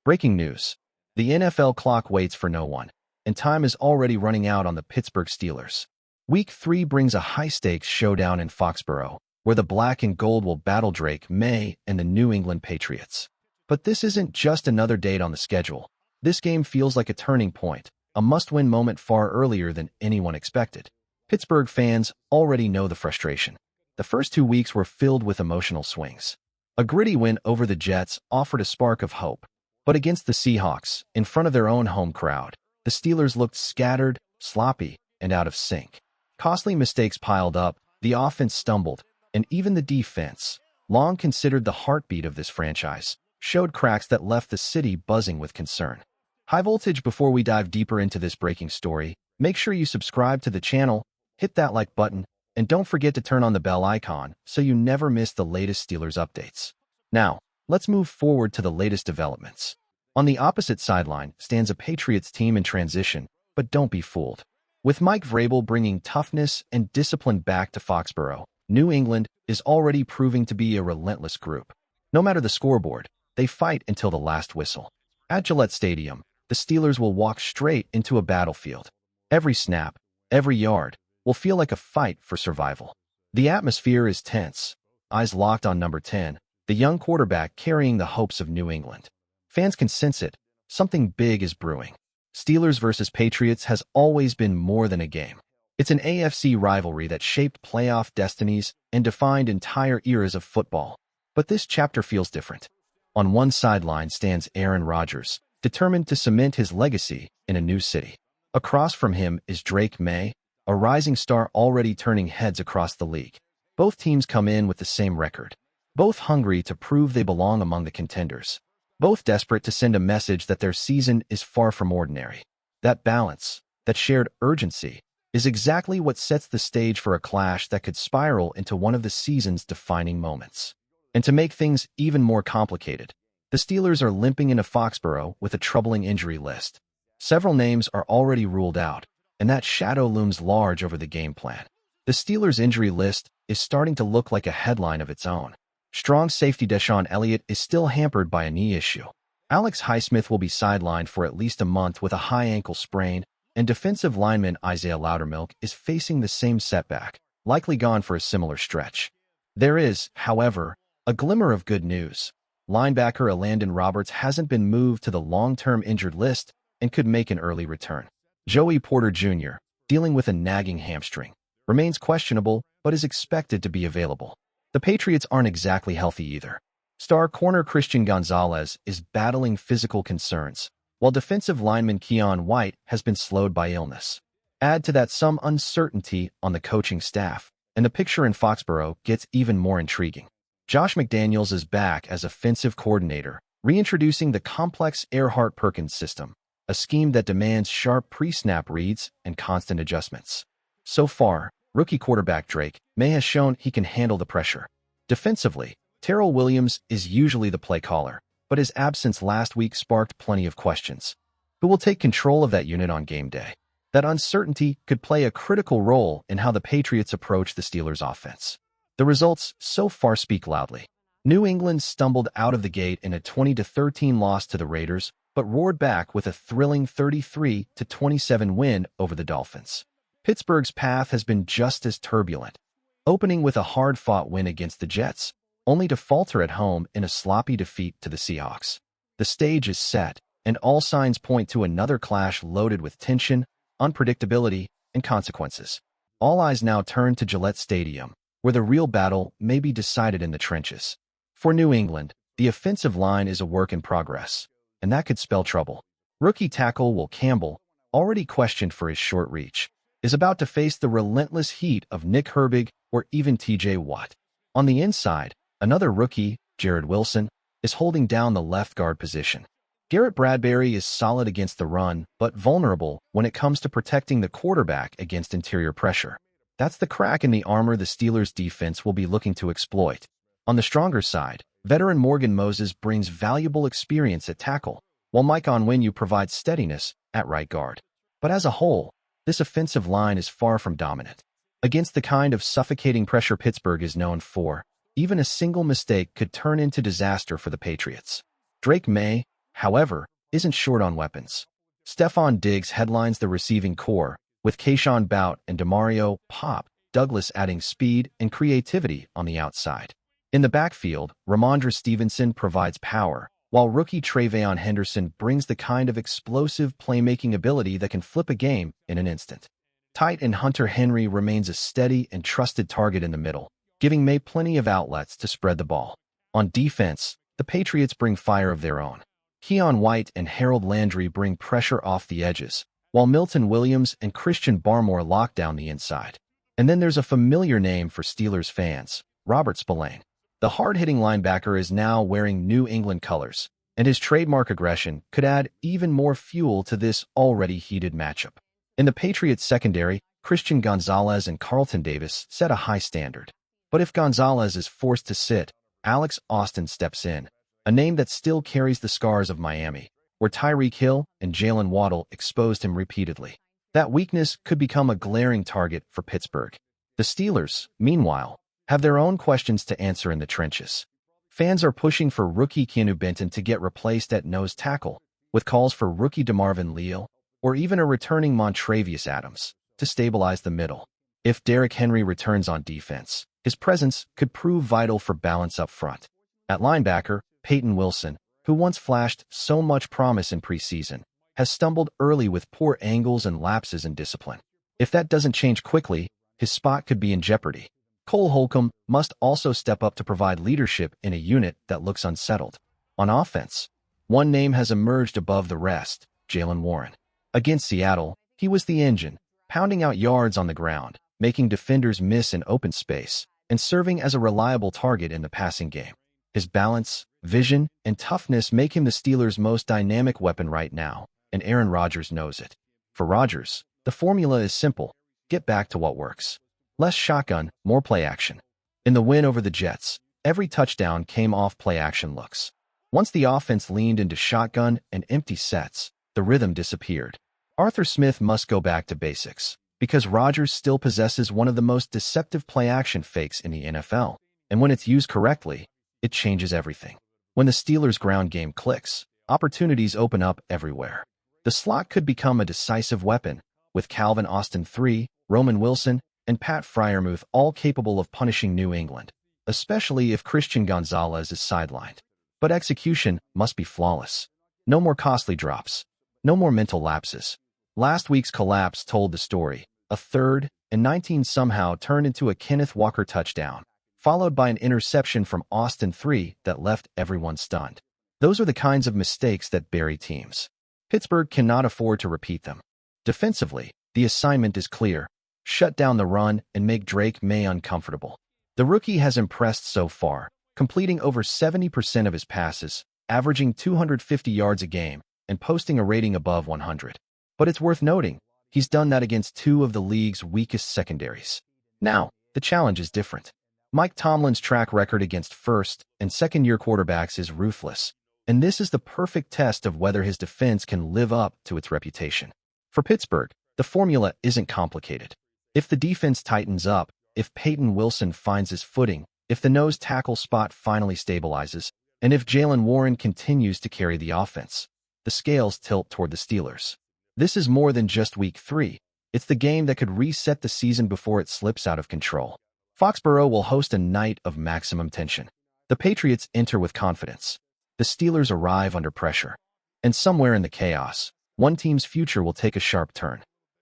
Breaking news. The NFL clock waits for no one, and time is already running out on the Pittsburgh Steelers. Week 3 brings a high-stakes showdown in Foxborough, where the black and gold will battle Drake May and the New England Patriots. But this isn't just another date on the schedule. This game feels like a turning point, a must-win moment far earlier than anyone expected. Pittsburgh fans already know the frustration. The first 2 weeks were filled with emotional swings. A gritty win over the Jets offered a spark of hope. But against the Seahawks, in front of their own home crowd, the Steelers looked scattered, sloppy, and out of sync. Costly mistakes piled up, the offense stumbled, and even the defense, long considered the heartbeat of this franchise, showed cracks that left the city buzzing with concern. High voltage. Before we dive deeper into this breaking story, make sure you subscribe to the channel, hit that like button, and don't forget to turn on the bell icon so you never miss the latest Steelers updates. Now, let's move forward to the latest developments. On the opposite sideline stands a Patriots team in transition, but don't be fooled. With Mike Vrabel bringing toughness and discipline back to Foxborough, New England is already proving to be a relentless group. No matter the scoreboard, they fight until the last whistle. At Gillette Stadium, the Steelers will walk straight into a battlefield. Every snap, every yard, will feel like a fight for survival. The atmosphere is tense, eyes locked on number 10, the young quarterback carrying the hopes of New England. Fans can sense it. Something big is brewing. Steelers versus Patriots has always been more than a game. It's an AFC rivalry that shaped playoff destinies and defined entire eras of football. But this chapter feels different. On one sideline stands Aaron Rodgers, determined to cement his legacy in a new city. Across from him is Drake May, a rising star already turning heads across the league. Both teams come in with the same record. Both hungry to prove they belong among the contenders. Both desperate to send a message that their season is far from ordinary. That balance, that shared urgency, is exactly what sets the stage for a clash that could spiral into one of the season's defining moments. And to make things even more complicated, the Steelers are limping into Foxborough with a troubling injury list. Several names are already ruled out, and that shadow looms large over the game plan. The Steelers' injury list is starting to look like a headline of its own. Strong safety Deshaun Elliott is still hampered by a knee issue. Alex Highsmith will be sidelined for at least a month with a high ankle sprain, and defensive lineman Isaiah Loudermilk is facing the same setback, likely gone for a similar stretch. There is, however, a glimmer of good news. Linebacker Elandon Roberts hasn't been moved to the long-term injured list and could make an early return. Joey Porter Jr., dealing with a nagging hamstring, remains questionable but is expected to be available. The Patriots aren't exactly healthy either. Star corner Christian Gonzalez is battling physical concerns, while defensive lineman Keon White has been slowed by illness. Add to that some uncertainty on the coaching staff, and the picture in Foxborough gets even more intriguing. Josh McDaniels is back as offensive coordinator, reintroducing the complex Earhart-Perkins system, a scheme that demands sharp pre-snap reads and constant adjustments. So far, rookie quarterback Drake May has shown he can handle the pressure. Defensively, Terrell Williams is usually the play caller, but his absence last week sparked plenty of questions. Who will take control of that unit on game day? That uncertainty could play a critical role in how the Patriots approach the Steelers' offense. The results so far speak loudly. New England stumbled out of the gate in a 20-13 loss to the Raiders, but roared back with a thrilling 33-27 win over the Dolphins. Pittsburgh's path has been just as turbulent, opening with a hard-fought win against the Jets, only to falter at home in a sloppy defeat to the Seahawks. The stage is set, and all signs point to another clash loaded with tension, unpredictability, and consequences. All eyes now turn to Gillette Stadium, where the real battle may be decided in the trenches. For New England, the offensive line is a work in progress, and that could spell trouble. Rookie tackle Will Campbell, already questioned for his short reach, is about to face the relentless heat of Nick Herbig or even TJ Watt. On the inside, another rookie, Jared Wilson, is holding down the left guard position. Garrett Bradbury is solid against the run, but vulnerable when it comes to protecting the quarterback against interior pressure. That's the crack in the armor the Steelers' defense will be looking to exploit. On the stronger side, veteran Morgan Moses brings valuable experience at tackle, while Mike Onwenu provides steadiness at right guard. But as a whole, this offensive line is far from dominant. Against the kind of suffocating pressure Pittsburgh is known for, even a single mistake could turn into disaster for the Patriots. Drake May, however, isn't short on weapons. Stephon Diggs headlines the receiving core, with Kayshon Boutte and Demario "Pop" Douglas adding speed and creativity on the outside. In the backfield, Ramondre Stevenson provides power, while rookie Travion Henderson brings the kind of explosive playmaking ability that can flip a game in an instant. Tight end Hunter Henry remains a steady and trusted target in the middle, giving May plenty of outlets to spread the ball. On defense, the Patriots bring fire of their own. Keion White and Harold Landry bring pressure off the edges, while Milton Williams and Christian Barmore lock down the inside. And then there's a familiar name for Steelers fans, Robert Spillane. The hard-hitting linebacker is now wearing New England colors, and his trademark aggression could add even more fuel to this already heated matchup. In the Patriots secondary, Christian Gonzalez and Carlton Davis set a high standard. But if Gonzalez is forced to sit, Alex Austin steps in, a name that still carries the scars of Miami, where Tyreek Hill and Jalen Waddle exposed him repeatedly. That weakness could become a glaring target for Pittsburgh. The Steelers, meanwhile, have their own questions to answer in the trenches. Fans are pushing for rookie Keanu Benton to get replaced at nose tackle, with calls for rookie DeMarvin Leal, or even a returning Montravius Adams, to stabilize the middle. If Derrick Henry returns on defense, his presence could prove vital for balance up front. At linebacker, Peyton Wilson, who once flashed so much promise in preseason, has stumbled early with poor angles and lapses in discipline. If that doesn't change quickly, his spot could be in jeopardy. Cole Holcomb must also step up to provide leadership in a unit that looks unsettled. On offense, one name has emerged above the rest, Jaylen Warren. Against Seattle, he was the engine, pounding out yards on the ground, making defenders miss in open space, and serving as a reliable target in the passing game. His balance, vision, and toughness make him the Steelers' most dynamic weapon right now, and Aaron Rodgers knows it. For Rodgers, the formula is simple: get back to what works. Less shotgun, more play action. In the win over the Jets, every touchdown came off play action looks. Once the offense leaned into shotgun and empty sets, the rhythm disappeared. Arthur Smith must go back to basics, because Rodgers still possesses one of the most deceptive play action fakes in the NFL, and when it's used correctly, it changes everything. When the Steelers' ground game clicks, opportunities open up everywhere. The slot could become a decisive weapon, with Calvin Austin III, Roman Wilson, and Pat Freiermuth all capable of punishing New England, especially if Christian Gonzalez is sidelined. But execution must be flawless. No more costly drops. No more mental lapses. Last week's collapse told the story. A 3rd and 19 somehow turned into a Kenneth Walker touchdown, followed by an interception from Austin III that left everyone stunned. Those are the kinds of mistakes that bury teams. Pittsburgh cannot afford to repeat them. Defensively, the assignment is clear: shut down the run and make Drake May uncomfortable. The rookie has impressed so far, completing over 70% of his passes, averaging 250 yards a game, and posting a rating above 100. But it's worth noting, he's done that against two of the league's weakest secondaries. Now, the challenge is different. Mike Tomlin's track record against first- and second-year quarterbacks is ruthless, and this is the perfect test of whether his defense can live up to its reputation. For Pittsburgh, the formula isn't complicated. If the defense tightens up, if Peyton Wilson finds his footing, if the nose tackle spot finally stabilizes, and if Jaylen Warren continues to carry the offense, the scales tilt toward the Steelers. This is more than just Week 3. It's the game that could reset the season before it slips out of control. Foxborough will host a night of maximum tension. The Patriots enter with confidence. The Steelers arrive under pressure. And somewhere in the chaos, one team's future will take a sharp turn.